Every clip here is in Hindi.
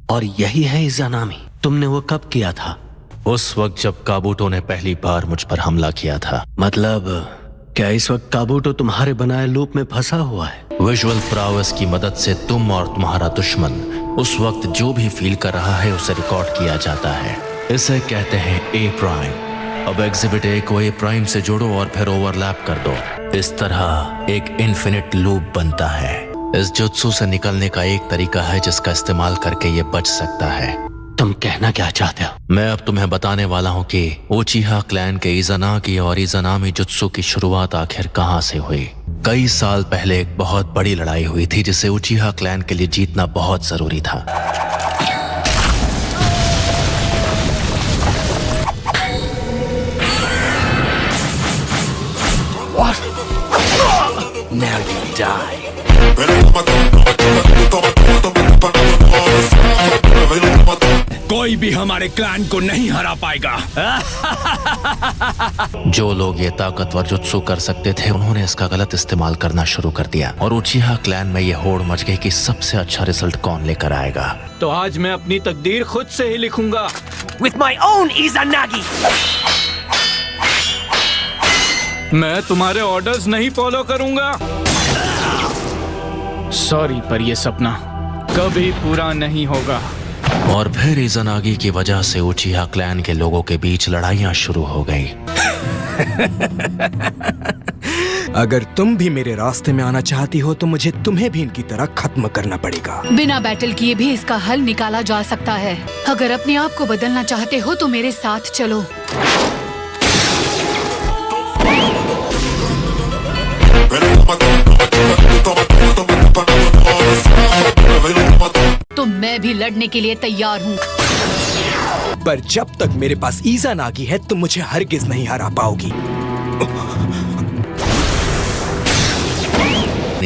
और यही है इज़ानामी। तुमने वो कब किया था? उस वक्त जब काबूटो ने पहली बार मुझ पर हमला किया था। मतलब क्या इस वक्त काबूटो तुम्हारे बनाए लूप में फंसा हुआ है? विजुअल प्रावस की मदद से तुम और तुम्हारा दुश्मन उस वक्त जो भी फील कर रहा है उसे रिकॉर्ड किया जाता है। इसे कहते हैं ए प्राइम। अब एग्जिबिट ए को ए प्राइम से जोड़ो और फिर ओवरलैप कर दो। इस तरह एक इन्फिनिट लूप बनता है। इस जुत्सु से निकलने का एक तरीका है जिसका इस्तेमाल करके ये बच सकता है। तुम कहना क्या चाहते हो? मैं अब तुम्हें बताने वाला हूँ कि उचिहा क्लैन के इज़ानागी और इज़ानामी जुत्सु की शुरुआत आखिर कहाँ से हुई। कई साल पहले एक बहुत बड़ी लड़ाई हुई थी जिसे उचिहा क्लैन के लिए जीतना बहुत जरूरी था। Now you die. कोई भी हमारे क्लैन को नहीं हरा पाएगा। जो लोग ये ताकतवर जुत्सु कर सकते थे उन्होंने इसका गलत इस्तेमाल करना शुरू कर दिया और उचिहा क्लैन में ये होड़ मच गई कि सबसे अच्छा रिजल्ट कौन लेकर आएगा। तो आज मैं अपनी तकदीर खुद से ही लिखूंगा। With my own Izanagi. मैं तुम्हारे ऑर्डर्स नहीं फॉलो करूंगा। सॉरी, पर ये सपना कभी पूरा नहीं होगा। और फिर इज़ानागी की वजह से उचिहा क्लैन के लोगों के बीच लड़ाइयां शुरू हो गई। अगर तुम भी मेरे रास्ते में आना चाहती हो तो मुझे तुम्हें भी इनकी तरह खत्म करना पड़ेगा। बिना बैटल किए भी इसका हल निकाला जा सकता है। अगर अपने आप को बदलना चाहते हो तो मेरे साथ चलो। तो मैं भी लड़ने के लिए तैयार हूँ। पर जब तक मेरे पास इज़ानागी है तुम मुझे हरगिज नहीं हरा पाओगी।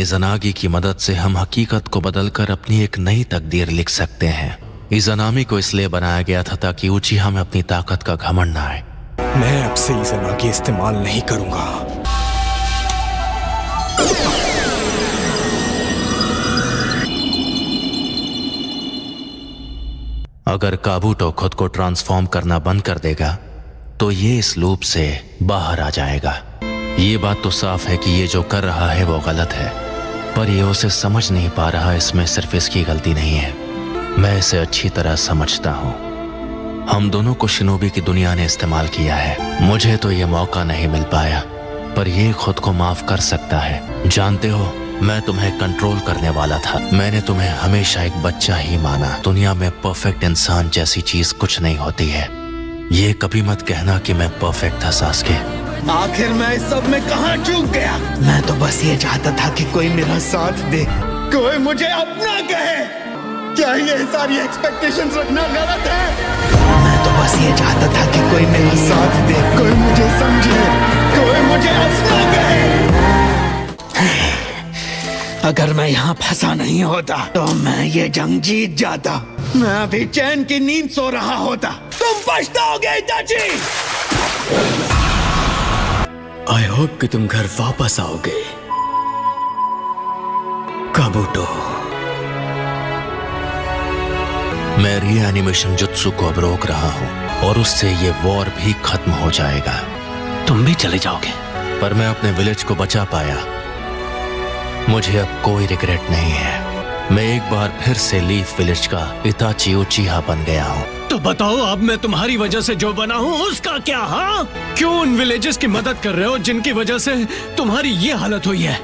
इज़ानागी की मदद से हम हकीकत को बदलकर अपनी एक नई तकदीर लिख सकते हैं। इज़ानामी को इसलिए बनाया गया था ताकि उचिहा में अपनी ताकत का घमंड न आए। मैं अब से इज़ानागी इस्तेमाल नहीं करूंगा। अगर काबूटो खुद को ट्रांसफॉर्म करना बंद कर देगा तो ये इस लूप से बाहर आ जाएगा। ये बात तो साफ है कि ये जो कर रहा है वो गलत है, पर ये उसे समझ नहीं पा रहा। इसमें सिर्फ इसकी गलती नहीं है, मैं इसे अच्छी तरह समझता हूँ। हम दोनों को शिनोबी की दुनिया ने इस्तेमाल किया है। मुझे तो ये मौका नहीं मिल पाया, पर ये खुद को माफ कर सकता है। जानते हो, मैं तुम्हें कंट्रोल करने वाला था। मैंने तुम्हें हमेशा एक बच्चा ही माना। दुनिया में परफेक्ट इंसान जैसी चीज कुछ नहीं होती है। ये कभी मत कहना कि मैं परफेक्ट था सास्के। आखिर मैं इस सब में कहाँ चूक गया? मैं तो बस ये चाहता था कि कोई मेरा साथ दे, कोई मुझे अपना कहे। क्या ये सारी एक्सपेक्टेशंस रखना गलत है? मैं तो बस ये चाहता था कि कोई मेरा साथ दे, कोई मुझे समझे, कोई मुझे अपना कहे। अगर मैं यहाँ फंसा नहीं होता तो मैं ये जंग जीत जाता। मैं अभी चैन की नींद सो रहा होता। तुम पछताओगे इताची। आई होप कि तुम घर वापस आओगे काबूटो। मैं रीएनिमेशन जुत्सु को अब रोक रहा हूँ और उससे ये वॉर भी खत्म हो जाएगा। तुम भी चले जाओगे, पर मैं अपने विलेज को बचा पाया। मुझे अब कोई रिग्रेट नहीं है। मैं एक बार फिर से लीफ विलेज का इताची उचिहा बन गया हूँ। तो बताओ, अब मैं तुम्हारी वजह से जो बना हूँ उसका क्या? हाँ, क्यों उन विलेजेस की मदद कर रहे हो जिनकी वजह से तुम्हारी ये हालत हुई है?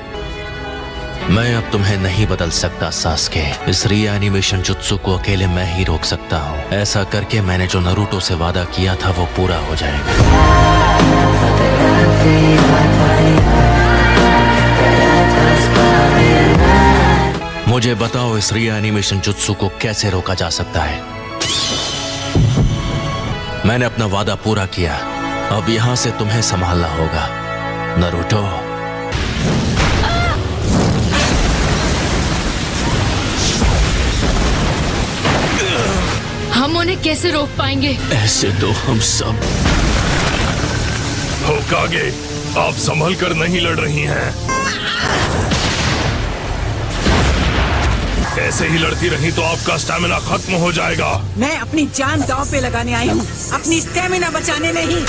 मैं अब तुम्हें नहीं बदल सकता सास्के। इस रीएनिमेशन जुत्सु को अकेले मैं ही रोक सकता हूँ। ऐसा करके मैंने जो नारुतो से वादा किया था वो पूरा हो जाएगा। मुझे बताओ, इस रीएनिमेशन जुत्सु को कैसे रोका जा सकता है? मैंने अपना वादा पूरा किया, अब यहां से तुम्हें संभालना होगा नारुतो। हम उन्हें कैसे रोक पाएंगे? ऐसे तो हम सब। होकागे, आप संभल कर नहीं लड़ रही हैं। ऐसे ही लड़ती रही तो आपका स्टैमिना खत्म हो जाएगा। मैं अपनी जान दांव पे लगाने आई हूँ, अपनी स्टेमिना बचाने नहीं।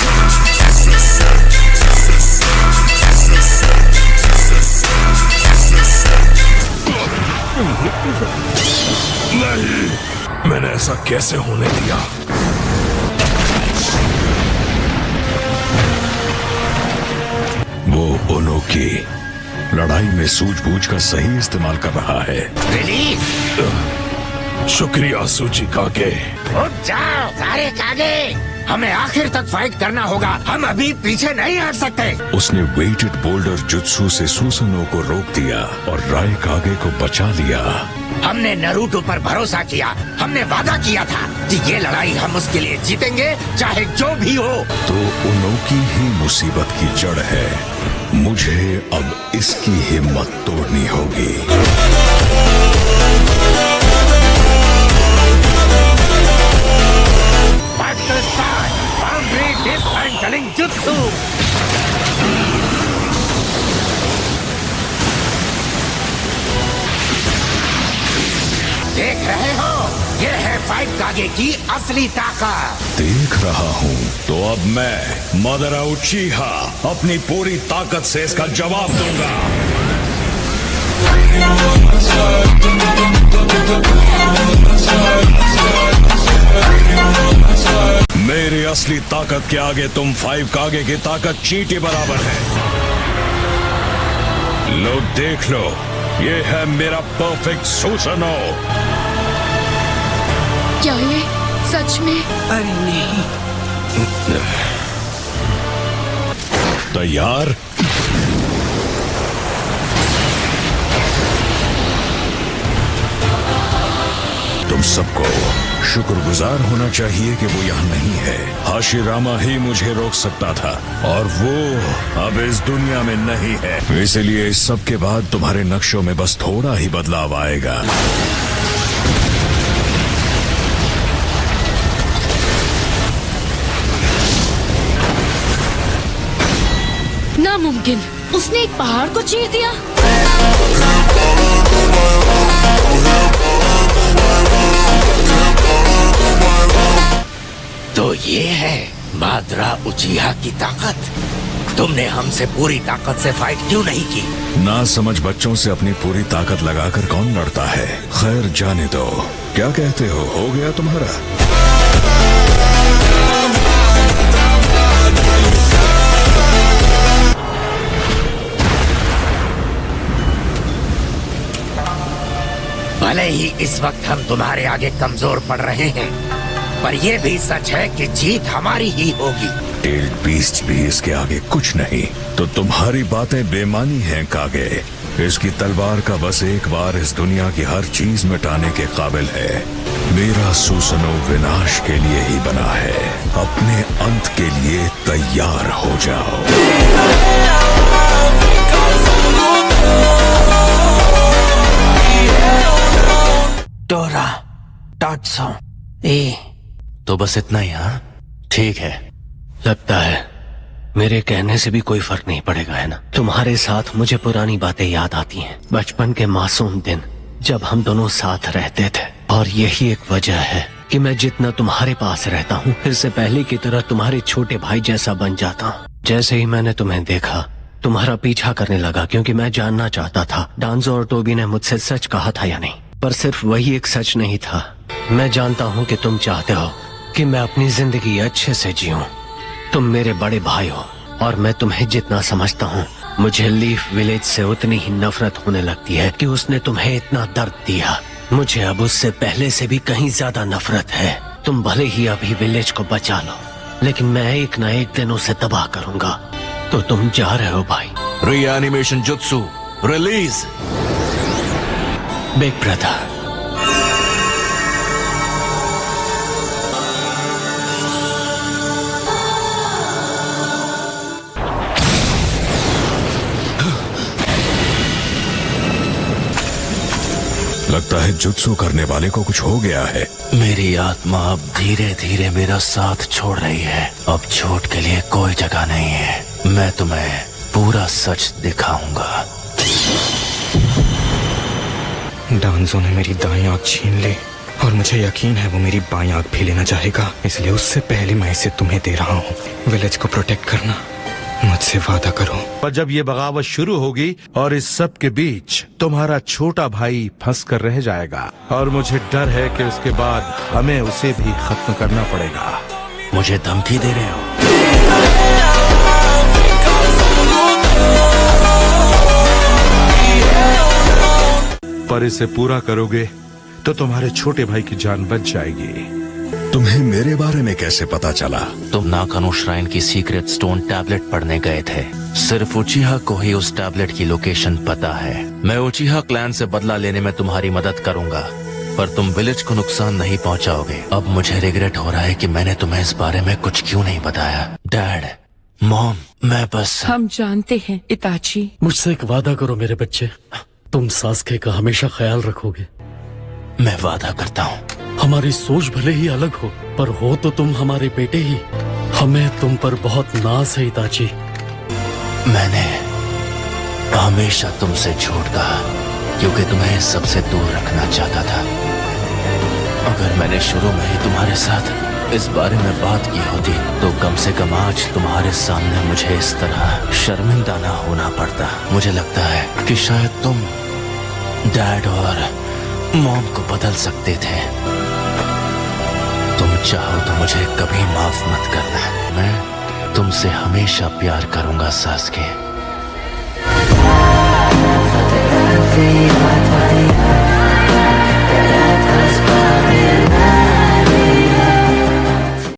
नहीं, मैंने ऐसा कैसे होने दिया? वो ओनोकी लड़ाई में सूझबूझ का सही इस्तेमाल कर रहा है। शुक्रिया सूची कागे। उठ जाओ सारे कागे, हमें आखिर तक फाइट करना होगा, हम अभी पीछे नहीं हट सकते। उसने वेटेड बोल्डर जुत्सु से सुसनो को रोक दिया और राय कागे को बचा लिया। हमने नारुतो पर भरोसा किया, हमने वादा किया था कि ये लड़ाई हम उसके लिए जीतेंगे चाहे जो भी हो। तो ओनोकी ही मुसीबत की जड़ है, मुझे अब इसकी हिम्मत तोड़नी होगी। Boundary dismantling jutsu. देख रहे हो, ये है फाइव कागे की असली ताकत। देख रहा हूँ, तो अब मैं मदरा उचीहा अपनी पूरी ताकत से इसका जवाब दूंगा। मेरी असली ताकत के आगे तुम फाइव कागे की ताकत चींटी बराबर है। लो देख लो, ये है मेरा परफेक्ट सुसनो। क्या ये सच में? अरे नहीं। तैयार? तुम सबको शुक्रगुजार होना चाहिए कि वो यहाँ नहीं है। हाशिरामा ही मुझे रोक सकता था और वो अब इस दुनिया में नहीं है। इसलिए इस सब के बाद तुम्हारे नक्शों में बस थोड़ा ही बदलाव आएगा। नामुमकिन, उसने एक पहाड़ को चीर दिया। तो ये है मादरा उचीहा की ताकत। तुमने हमसे पूरी ताकत से फाइट क्यों नहीं की? ना समझ बच्चों से अपनी पूरी ताकत लगाकर कौन लड़ता है। खैर जाने दो, क्या कहते हो गया तुम्हारा? भले ही इस वक्त हम तुम्हारे आगे कमजोर पड़ रहे हैं, पर यह भी सच है कि जीत हमारी ही होगी। टेल्ड बीस्ट भी इसके आगे कुछ नहीं। तो तुम्हारी बातें बेमानी हैं कागे। इसकी तलवार का बस एक बार इस दुनिया की हर चीज मिटाने के काबिल है। मेरा सुसनो विनाश के लिए ही बना है। अपने अंत के लिए तैयार हो जाओ। डोरा टाट्सो ए। तो बस इतना ही? हाँ ठीक है। लगता है मेरे कहने से भी कोई फर्क नहीं पड़ेगा, है ना? तुम्हारे साथ मुझे पुरानी बातें याद आती हैं, बचपन के मासूम दिन जब हम दोनों साथ रहते थे। और यही एक वजह है कि मैं जितना तुम्हारे पास रहता हूँ, फिर से पहले की तरह तुम्हारे छोटे भाई जैसा बन जाता हूँ। जैसे ही मैंने तुम्हें देखा, तुम्हारा पीछा करने लगा, क्योंकि मैं जानना चाहता था डांजो और टोबी ने मुझसे सच कहा था या नहीं। पर सिर्फ वही एक सच नहीं था। मैं जानता हूँ कि तुम चाहते हो कि मैं अपनी जिंदगी अच्छे से जीऊं। तुम मेरे बड़े भाई हो और मैं तुम्हें जितना समझता हूँ, मुझे लीफ विलेज से उतनी ही नफरत होने लगती है कि उसने तुम्हें इतना दर्द दिया। मुझे अब उससे पहले से भी कहीं ज्यादा नफरत है। तुम भले ही अभी विलेज को बचा लो, लेकिन मैं एक न एक दिन उसे तबाह करूंगा। तो तुम जा रहे हो भाई? Reanimation jutsu release. Big brother, लगता है जुत्सु करने वाले को कुछ हो गया है। मेरी आत्मा अब धीरे धीरे मेरा साथ छोड़ रही है। अब झूठ के लिए कोई जगह नहीं है। मैं तुम्हें पूरा सच दिखाऊंगा। डांजो ने मेरी दाईं आंख छीन ली और मुझे यकीन है वो मेरी बाईं आंख भी लेना चाहेगा, इसलिए उससे पहले मैं इसे तुम्हें दे रहा हूँ। विलेज को प्रोटेक्ट करना, मुझसे वादा करो। पर जब ये बगावत शुरू होगी और इस सब के बीच तुम्हारा छोटा भाई फंस कर रह जाएगा और मुझे डर है कि उसके बाद हमें उसे भी खत्म करना पड़ेगा। मुझे धमकी दे रहे हो? पर इसे पूरा करोगे तो तुम्हारे छोटे भाई की जान बच जाएगी। तुम्हें मेरे बारे में कैसे पता चला? तुम नाकानो श्राइन की सीक्रेट स्टोन टैबलेट पढ़ने गए थे। सिर्फ उचिहा को ही उस टैबलेट की लोकेशन पता है। मैं उचिहा क्लैन से बदला लेने में तुम्हारी मदद करूंगा, पर तुम विलेज को नुकसान नहीं पहुंचाओगे। अब मुझे रिग्रेट हो रहा है कि मैंने तुम्हें इस बारे में कुछ क्यों नहीं बताया। डैड, मॉम, मैं बस... हम जानते हैं इताची। मुझसे एक वादा करो मेरे बच्चे, तुम सास्के का हमेशा ख्याल रखोगे। मैं वादा करता हूँ। हमारी सोच भले ही अलग हो, पर हो तो तुम हमारे बेटे ही। हमें तुम पर बहुत नाज है इताची। मैंने हमेशा तुमसे झूठ कहा क्योंकि तुम्हें सबसे दूर रखना चाहता था। अगर मैंने शुरू में ही तुम्हारे साथ इस बारे में बात की होती तो कम से कम आज तुम्हारे सामने मुझे इस तरह शर्मिंदा ना होना पड़ता। मुझे लगता है कि शायद तुम डैड और मॉम को बदल सकते थे। तुम चाहो तो मुझे कभी माफ मत करना। मैं तुमसे हमेशा प्यार करूंगा सास्के।